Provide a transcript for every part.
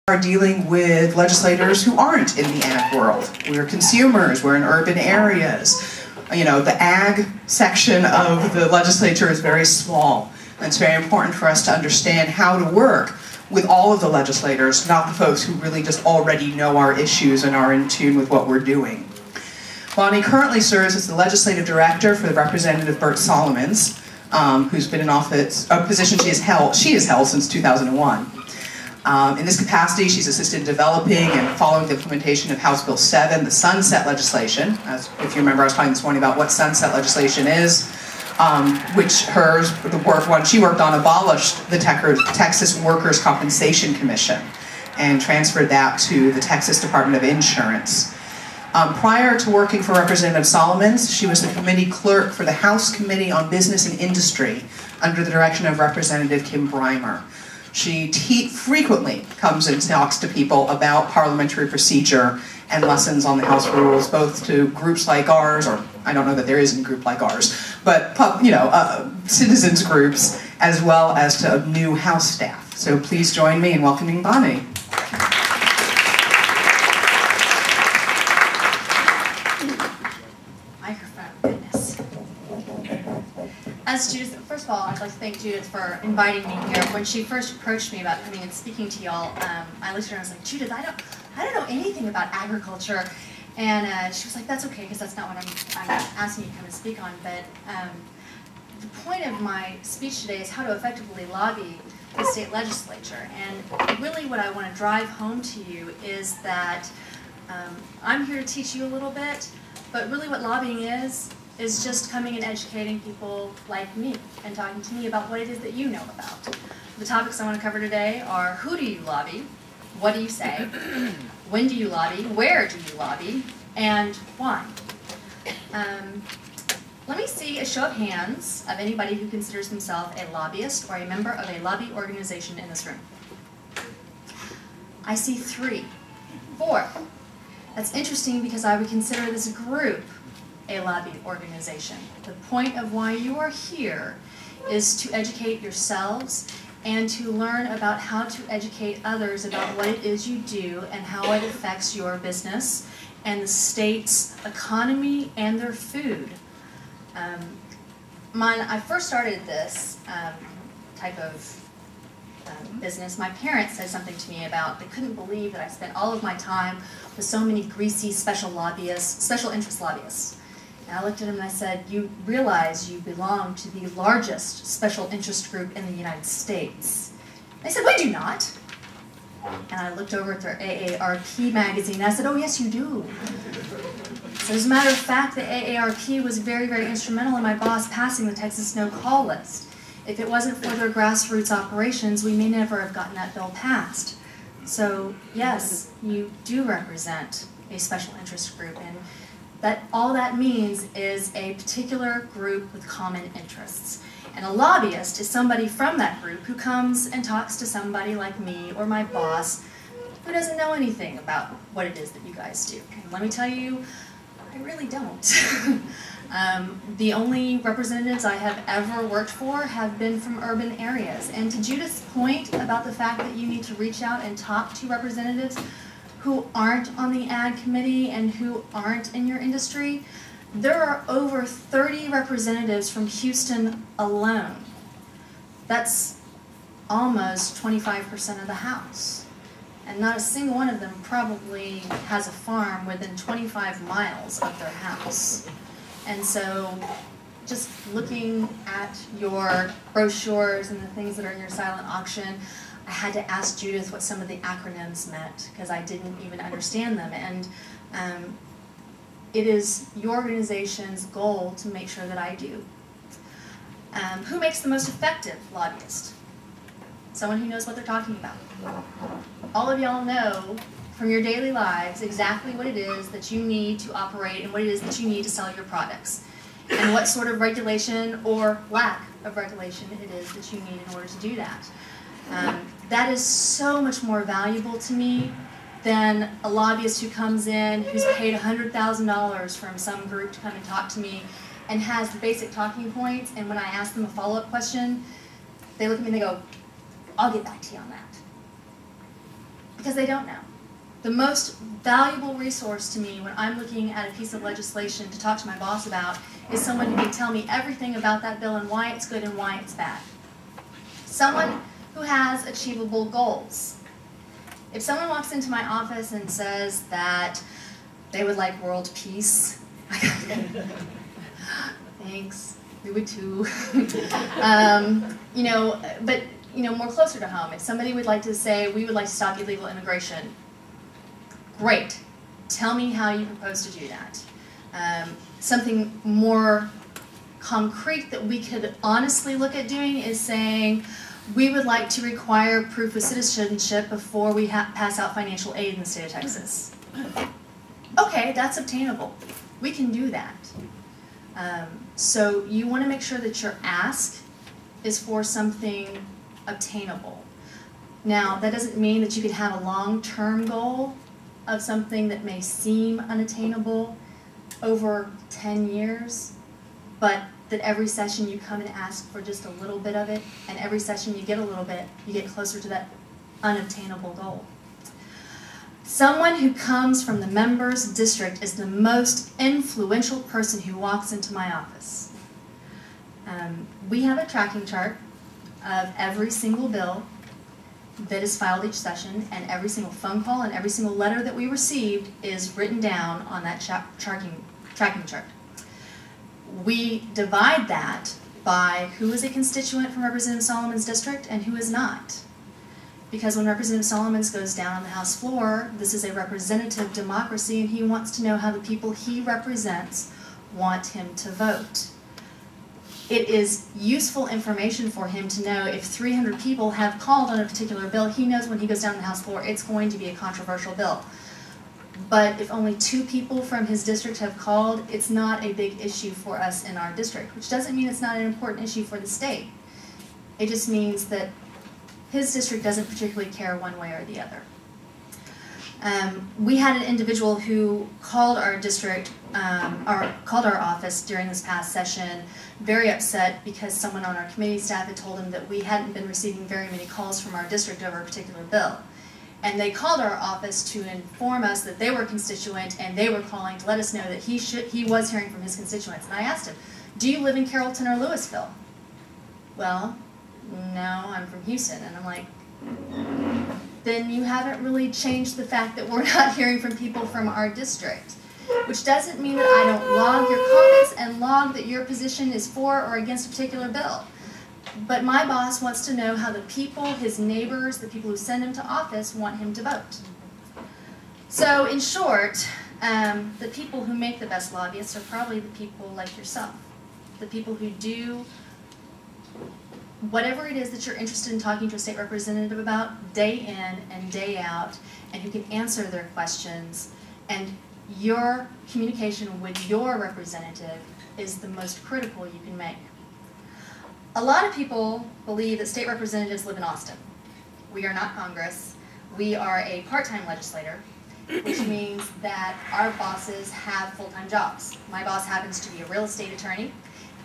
are dealing with legislators who aren't in the ag world. We're consumers, we're in urban areas. You know, the ag section of the legislature is very small. And it's very important for us to understand how to work with all of the legislators, not the folks who really just already know our issues and are in tune with what we're doing. Bonnie currently serves as the legislative director for Representative Bert Solomons, who's been in office, a position she has held since 2001. In this capacity, she's assisted in developing and following the implementation of House Bill 7, the sunset legislation. As if you remember, I was talking this morning about what sunset legislation is, one she worked on abolished the Texas Workers' Compensation Commission and transferred that to the Texas Department of Insurance. Prior to working for Representative Solomons, she was the committee clerk for the House Committee on Business and Industry under the direction of Representative Kim Breimer. She frequently comes and talks to people about parliamentary procedure and lessons on the House rules, both to groups like ours, or I don't know that there is a group like ours, but citizens groups, as well as to new House staff. So please join me in welcoming Bonnie. As Judith, first of all, I'd like to thank Judith for inviting me here. When she first approached me about coming and speaking to y'all, I looked at her and I was like, Judith, I don't know anything about agriculture. And she was like, that's okay, because that's not what I'm asking you to come and speak on. But the point of my speech today is how to effectively lobby the state legislature. And really what I want to drive home to you is that I'm here to teach you a little bit, but really what lobbying is just coming and educating people like me and talking to me about what it is that you know about. The topics I want to cover today are: who do you lobby? What do you say? When do you lobby? Where do you lobby? And why? Let me see a show of hands of anybody who considers themselves a lobbyist or a member of a lobby organization in this room. I see 3, 4. That's interesting because I would consider this group a lobby organization. The point of why you are here is to educate yourselves and to learn about how to educate others about what it is you do and how it affects your business and the state's economy and their food. When I first started this type of business, my parents said something to me about they couldn't believe that I spent all of my time with so many greasy special interest lobbyists. And I looked at him and I said, you realize you belong to the largest special interest group in the United States. They said, we do not. And I looked over at their AARP magazine and I said, oh yes you do. So as a matter of fact, the AARP was very, very instrumental in my boss passing the Texas no-call list. If it wasn't for their grassroots operations, we may never have gotten that bill passed. So yes, you do represent a special interest group, and all that means is a particular group with common interests. And a lobbyist is somebody from that group who comes and talks to somebody like me or my boss who doesn't know anything about what it is that you guys do. And let me tell you, I really don't. The only representatives I have ever worked for have been from urban areas. And to Judith's point about the fact that you need to reach out and talk to representatives who aren't on the ag committee and who aren't in your industry, there are over 30 representatives from Houston alone. That's almost 25% of the House. And not a single one of them probably has a farm within 25 miles of their house. And so just looking at your brochures and the things that are in your silent auction, I had to ask Judith what some of the acronyms meant because I didn't even understand them. And it is your organization's goal to make sure that I do. Who makes the most effective lobbyist? Someone who knows what they're talking about. All of y'all know from your daily lives exactly what it is that you need to operate and what it is that you need to sell your products. And what sort of regulation or lack of regulation it is that you need in order to do that. That is so much more valuable to me than a lobbyist who comes in, who's paid $100,000 from some group to come and talk to me and has the basic talking points, and when I ask them a follow-up question, they look at me and they go, I'll get back to you on that. because they don't know. The most valuable resource to me when I'm looking at a piece of legislation to talk to my boss about is someone who can tell me everything about that bill and why it's good and why it's bad. Someone who has achievable goals. If someone walks into my office and says that they would like world peace, thanks, we would too. More closer to home, if somebody would like to say, we would like to stop illegal immigration, great. Tell me how you propose to do that. Something more concrete that we could honestly look at doing is saying, we would like to require proof of citizenship before we pass out financial aid in the state of Texas. Okay, that's obtainable. We can do that. So you want to make sure that your ask is for something obtainable. Now, that doesn't mean that you could have a long-term goal of something that may seem unattainable over 10 years, but that every session you come and ask for just a little bit of it, and every session you get a little bit, you get closer to that unobtainable goal. Someone who comes from the member's district is the most influential person who walks into my office. We have a tracking chart of every single bill that is filed each session, and every single phone call and every single letter that we received is written down on that tracking chart. We divide that by who is a constituent from Representative Solomon's district and who is not. Because when Representative Solomon goes down on the House floor, this is a representative democracy, and he wants to know how the people he represents want him to vote. It is useful information for him to know if 300 people have called on a particular bill. He knows when he goes down on the House floor, it's going to be a controversial bill. But if only 2 people from his district have called, it's not a big issue for us in our district, which doesn't mean it's not an important issue for the state. It just means that his district doesn't particularly care one way or the other. We had an individual who called our district, called our office during this past session, very upset because someone on our committee staff had told him that we hadn't been receiving very many calls from our district over a particular bill. And they called our office to inform us that they were a constituent, and they were calling to let us know that he was hearing from his constituents. And I asked him, do you live in Carrollton or Louisville? Well, no, I'm from Houston. And I'm like, then you haven't really changed the fact that we're not hearing from people from our district. Which doesn't mean that I don't log your comments and log that your position is for or against a particular bill. But my boss wants to know how the people, his neighbors, the people who send him to office want him to vote. So in short, the people who make the best lobbyists are probably the people like yourself. The people who do whatever it is that you're interested in talking to a state representative about day in and day out, and who can answer their questions, and your communication with your representative is the most critical you can make. A lot of people believe that state representatives live in Austin. We are not Congress. We are a part-time legislator, which means that our bosses have full-time jobs. My boss happens to be a real estate attorney,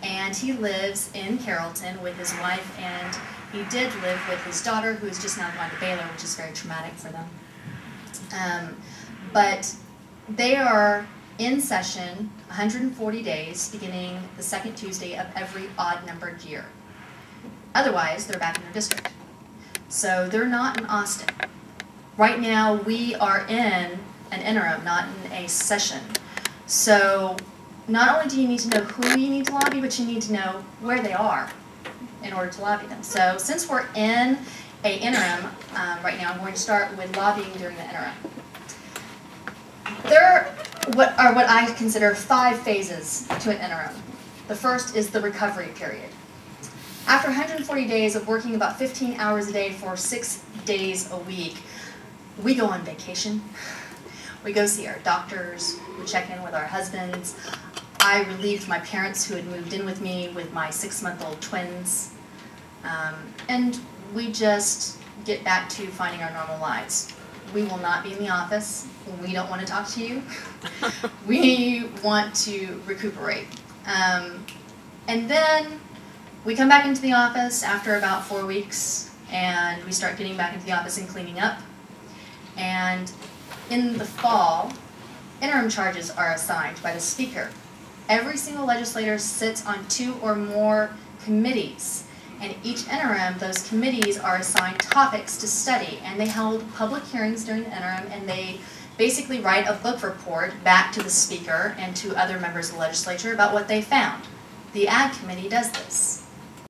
and he lives in Carrollton with his wife, and he did live with his daughter, who has just now gone to Baylor, which is very traumatic for them. But they are in session 140 days, beginning the second Tuesday of every odd-numbered year. Otherwise, they're back in their district. So they're not in Austin. Right now, we are in an interim, not in a session. So not only do you need to know who you need to lobby, but you need to know where they are in order to lobby them. So since we're in an interim right now, I'm going to start with lobbying during the interim. There are what I consider 5 phases to an interim. The first is the recovery period. After 140 days of working about 15 hours a day for 6 days a week, we go on vacation. We go see our doctors, we check in with our husbands. I relieved my parents who had moved in with me with my 6-month-old twins. And we just get back to finding our normal lives. We will not be in the office. We don't want to talk to you. We want to recuperate. And then we come back into the office after about 4 weeks, and we start getting back into the office and cleaning up. And in the fall, interim charges are assigned by the speaker. Every single legislator sits on 2 or more committees, and each interim, those committees are assigned topics to study, and they held public hearings during the interim, and they basically write a book report back to the speaker and to other members of the legislature about what they found. The Ag Committee does this.